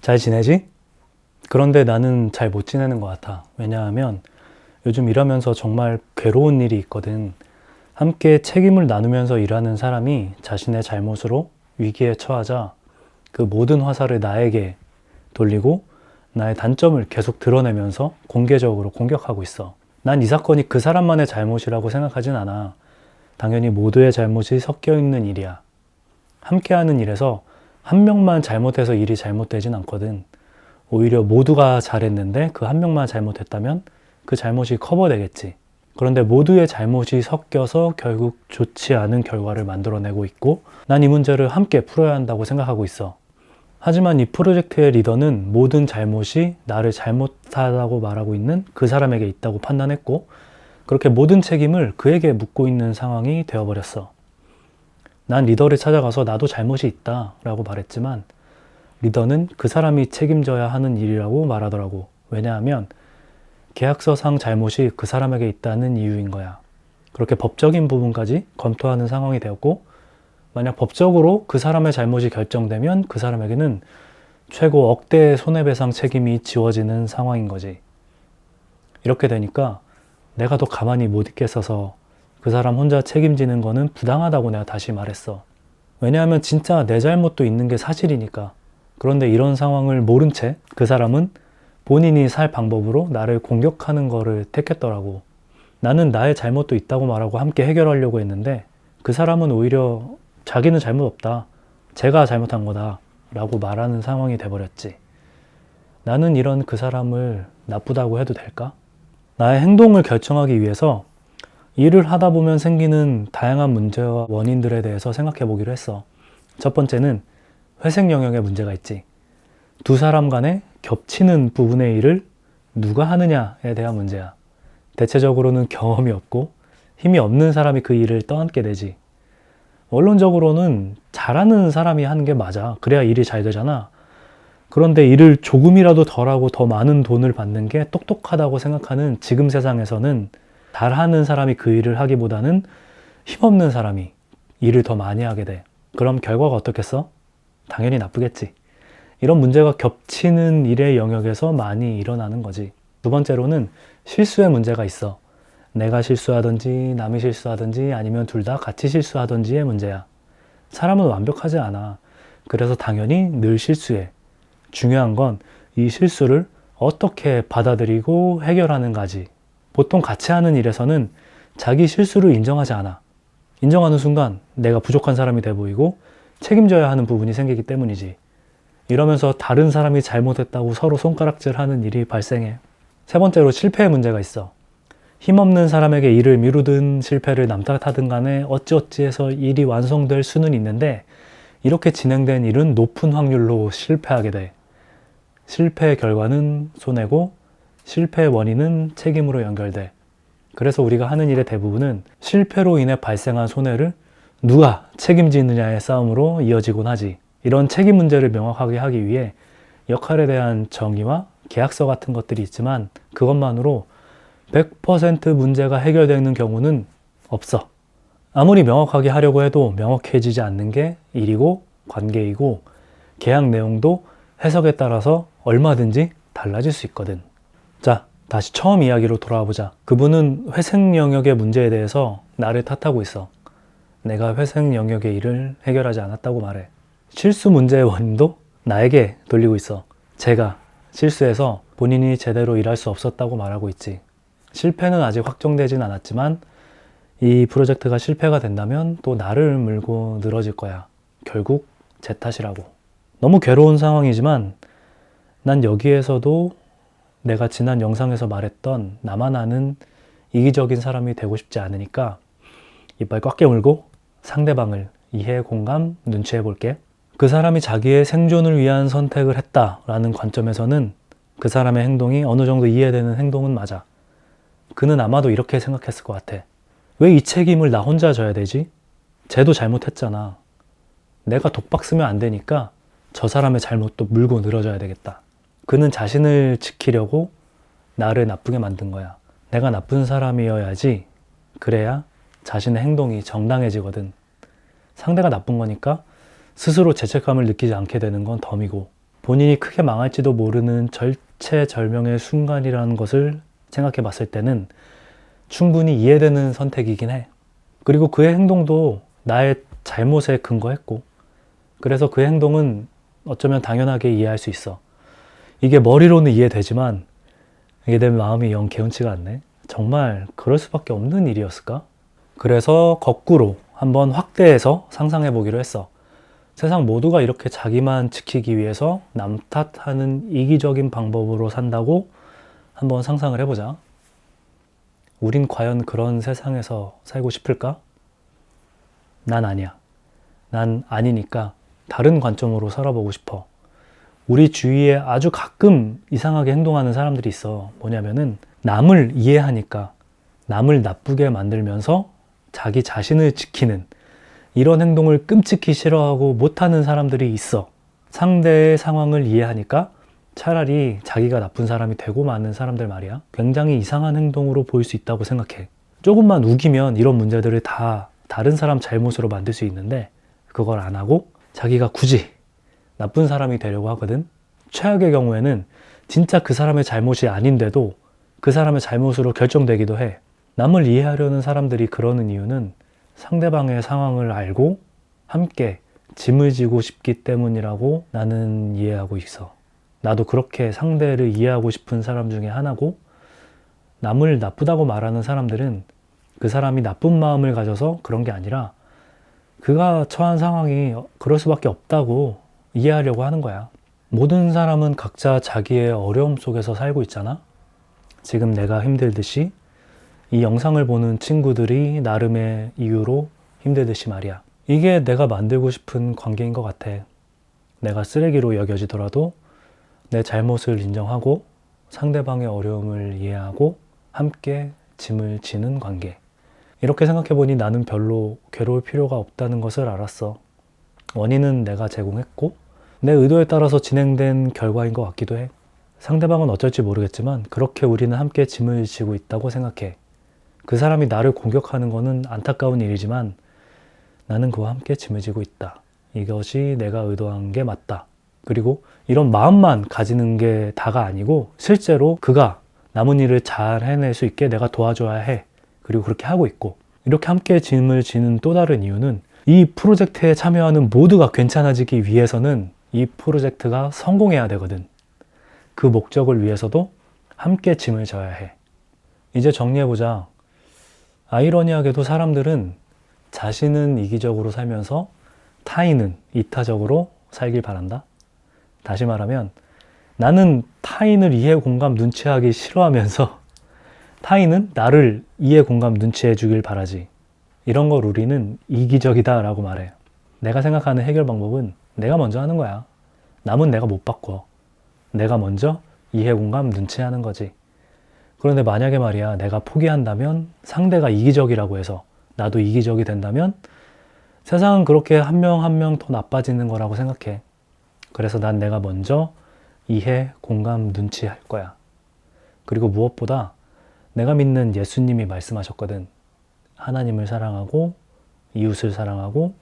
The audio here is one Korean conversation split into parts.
잘 지내지? 그런데 나는 잘 못 지내는 것 같아. 왜냐하면 요즘 일하면서 정말 괴로운 일이 있거든. 함께 책임을 나누면서 일하는 사람이 자신의 잘못으로 위기에 처하자 그 모든 화살을 나에게 돌리고 나의 단점을 계속 드러내면서 공개적으로 공격하고 있어. 난 이 사건이 그 사람만의 잘못이라고 생각하진 않아. 당연히 모두의 잘못이 섞여 있는 일이야. 함께하는 일에서 한 명만 잘못해서 일이 잘못되진 않거든. 오히려 모두가 잘했는데 그 한 명만 잘못했다면 그 잘못이 커버되겠지. 그런데 모두의 잘못이 섞여서 결국 좋지 않은 결과를 만들어내고 있고, 난 이 문제를 함께 풀어야 한다고 생각하고 있어. 하지만 이 프로젝트의 리더는 모든 잘못이 나를 잘못하다고 말하고 있는 그 사람에게 있다고 판단했고, 그렇게 모든 책임을 그에게 묻고 있는 상황이 되어버렸어. 난 리더를 찾아가서 나도 잘못이 있다 라고 말했지만, 리더는 그 사람이 책임져야 하는 일이라고 말하더라고. 왜냐하면 계약서상 잘못이 그 사람에게 있다는 이유인 거야. 그렇게 법적인 부분까지 검토하는 상황이 되었고, 만약 법적으로 그 사람의 잘못이 결정되면 그 사람에게는 최고 억대의 손해배상 책임이 지워지는 상황인 거지. 이렇게 되니까 내가 더 가만히 못 있겠어서 그 사람 혼자 책임지는 거는 부당하다고 내가 다시 말했어. 왜냐하면 진짜 내 잘못도 있는 게 사실이니까. 그런데 이런 상황을 모른 채 그 사람은 본인이 살 방법으로 나를 공격하는 거를 택했더라고. 나는 나의 잘못도 있다고 말하고 함께 해결하려고 했는데 그 사람은 오히려 자기는 잘못 없다. 제가 잘못한 거다. 라고 말하는 상황이 돼버렸지. 나는 이런 그 사람을 나쁘다고 해도 될까? 나의 행동을 결정하기 위해서 일을 하다 보면 생기는 다양한 문제와 원인들에 대해서 생각해 보기로 했어. 첫 번째는 회색 영역에 문제가 있지. 두 사람 간에 겹치는 부분의 일을 누가 하느냐에 대한 문제야. 대체적으로는 경험이 없고 힘이 없는 사람이 그 일을 떠안게 되지. 원론적으로는 잘하는 사람이 하는 게 맞아. 그래야 일이 잘 되잖아. 그런데 일을 조금이라도 덜하고 더 많은 돈을 받는 게 똑똑하다고 생각하는 지금 세상에서는 잘하는 사람이 그 일을 하기보다는 힘없는 사람이 일을 더 많이 하게 돼. 그럼 결과가 어떻겠어? 당연히 나쁘겠지. 이런 문제가 겹치는 일의 영역에서 많이 일어나는 거지. 두 번째로는 실수의 문제가 있어. 내가 실수하든지 남이 실수하든지 아니면 둘 다 같이 실수하든지의 문제야. 사람은 완벽하지 않아. 그래서 당연히 늘 실수해. 중요한 건 이 실수를 어떻게 받아들이고 해결하는가지. 보통 같이 하는 일에서는 자기 실수를 인정하지 않아. 인정하는 순간 내가 부족한 사람이 돼 보이고 책임져야 하는 부분이 생기기 때문이지. 이러면서 다른 사람이 잘못했다고 서로 손가락질하는 일이 발생해. 세 번째로 실패의 문제가 있어. 힘없는 사람에게 일을 미루든 실패를 남 탓하든 간에 어찌어찌해서 일이 완성될 수는 있는데 이렇게 진행된 일은 높은 확률로 실패하게 돼. 실패의 결과는 손해고 실패의 원인은 책임으로 연결돼. 그래서 우리가 하는 일의 대부분은 실패로 인해 발생한 손해를 누가 책임지느냐의 싸움으로 이어지곤 하지. 이런 책임 문제를 명확하게 하기 위해 역할에 대한 정의와 계약서 같은 것들이 있지만 그것만으로 100% 문제가 해결되는 경우는 없어. 아무리 명확하게 하려고 해도 명확해지지 않는 게 일이고 관계이고 계약 내용도 해석에 따라서 얼마든지 달라질 수 있거든. 자, 다시 처음 이야기로 돌아와 보자. 그분은 회색 영역의 문제에 대해서 나를 탓하고 있어. 내가 회색 영역의 일을 해결하지 않았다고 말해. 실수 문제의 원인도 나에게 돌리고 있어. 제가 실수해서 본인이 제대로 일할 수 없었다고 말하고 있지. 실패는 아직 확정되진 않았지만 이 프로젝트가 실패가 된다면 또 나를 물고 늘어질 거야. 결국 제 탓이라고. 너무 괴로운 상황이지만 난 여기에서도 내가 지난 영상에서 말했던 나만 아는 이기적인 사람이 되고 싶지 않으니까 이빨 꽉 깨물고 상대방을 이해, 공감, 눈치해 볼게. 그 사람이 자기의 생존을 위한 선택을 했다라는 관점에서는 그 사람의 행동이 어느 정도 이해되는 행동은 맞아. 그는 아마도 이렇게 생각했을 것 같아. 왜 이 책임을 나 혼자 져야 되지? 쟤도 잘못했잖아. 내가 독박 쓰면 안 되니까 저 사람의 잘못도 물고 늘어져야 되겠다. 그는 자신을 지키려고 나를 나쁘게 만든 거야. 내가 나쁜 사람이어야지. 그래야 자신의 행동이 정당해지거든. 상대가 나쁜 거니까 스스로 죄책감을 느끼지 않게 되는 건 덤이고 본인이 크게 망할지도 모르는 절체절명의 순간이라는 것을 생각해 봤을 때는 충분히 이해되는 선택이긴 해. 그리고 그의 행동도 나의 잘못에 근거했고, 그래서 그의 행동은 어쩌면 당연하게 이해할 수 있어. 이게 머리로는 이해되지만 이게 내 마음이 영 개운치가 않네. 정말 그럴 수밖에 없는 일이었을까? 그래서 거꾸로 한번 확대해서 상상해 보기로 했어. 세상 모두가 이렇게 자기만 지키기 위해서 남 탓하는 이기적인 방법으로 산다고 한번 상상을 해보자. 우린 과연 그런 세상에서 살고 싶을까? 난 아니야. 난 아니니까 다른 관점으로 살아보고 싶어. 우리 주위에 아주 가끔 이상하게 행동하는 사람들이 있어. 뭐냐면은 남을 이해하니까 남을 나쁘게 만들면서 자기 자신을 지키는 이런 행동을 끔찍히 싫어하고 못하는 사람들이 있어. 상대의 상황을 이해하니까 차라리 자기가 나쁜 사람이 되고 마는 사람들 말이야. 굉장히 이상한 행동으로 보일 수 있다고 생각해. 조금만 우기면 이런 문제들을 다 다른 사람 잘못으로 만들 수 있는데 그걸 안 하고 자기가 굳이 나쁜 사람이 되려고 하거든. 최악의 경우에는 진짜 그 사람의 잘못이 아닌데도 그 사람의 잘못으로 결정되기도 해. 남을 이해하려는 사람들이 그러는 이유는 상대방의 상황을 알고 함께 짐을 지고 싶기 때문이라고 나는 이해하고 있어. 나도 그렇게 상대를 이해하고 싶은 사람 중에 하나고, 남을 나쁘다고 말하는 사람들은 그 사람이 나쁜 마음을 가져서 그런 게 아니라 그가 처한 상황이 그럴 수밖에 없다고 이해하려고 하는 거야. 모든 사람은 각자 자기의 어려움 속에서 살고 있잖아. 지금 내가 힘들듯이 이 영상을 보는 친구들이 나름의 이유로 힘들듯이 말이야. 이게 내가 만들고 싶은 관계인 것 같아. 내가 쓰레기로 여겨지더라도 내 잘못을 인정하고 상대방의 어려움을 이해하고 함께 짐을 지는 관계. 이렇게 생각해보니 나는 별로 괴로울 필요가 없다는 것을 알았어. 원인은 내가 제공했고 내 의도에 따라서 진행된 결과인 것 같기도 해. 상대방은 어쩔지 모르겠지만 그렇게 우리는 함께 짐을 지고 있다고 생각해. 그 사람이 나를 공격하는 것은 안타까운 일이지만 나는 그와 함께 짐을 지고 있다. 이것이 내가 의도한 게 맞다. 그리고 이런 마음만 가지는 게 다가 아니고 실제로 그가 남은 일을 잘 해낼 수 있게 내가 도와줘야 해. 그리고 그렇게 하고 있고, 이렇게 함께 짐을 지는 또 다른 이유는 이 프로젝트에 참여하는 모두가 괜찮아지기 위해서는 이 프로젝트가 성공해야 되거든. 그 목적을 위해서도 함께 짐을 져야 해. 이제 정리해보자. 아이러니하게도 사람들은 자신은 이기적으로 살면서 타인은 이타적으로 살길 바란다. 다시 말하면 나는 타인을 이해, 공감, 눈치하기 싫어하면서 타인은 나를 이해, 공감, 눈치해 주길 바라지. 이런 걸 우리는 이기적이다 라고 말해. 내가 생각하는 해결 방법은 내가 먼저 하는 거야. 남은 내가 못 바꿔. 내가 먼저 이해, 공감, 눈치하는 거지. 그런데 만약에 말이야, 내가 포기한다면 상대가 이기적이라고 해서 나도 이기적이 된다면 세상은 그렇게 한 명 한 명 더 나빠지는 거라고 생각해. 그래서 난 내가 먼저 이해, 공감, 눈치할 거야. 그리고 무엇보다 내가 믿는 예수님이 말씀하셨거든. 하나님을 사랑하고 이웃을 사랑하고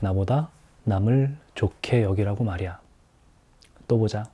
나보다 남을 좋게 여기라고 말이야. 또 보자.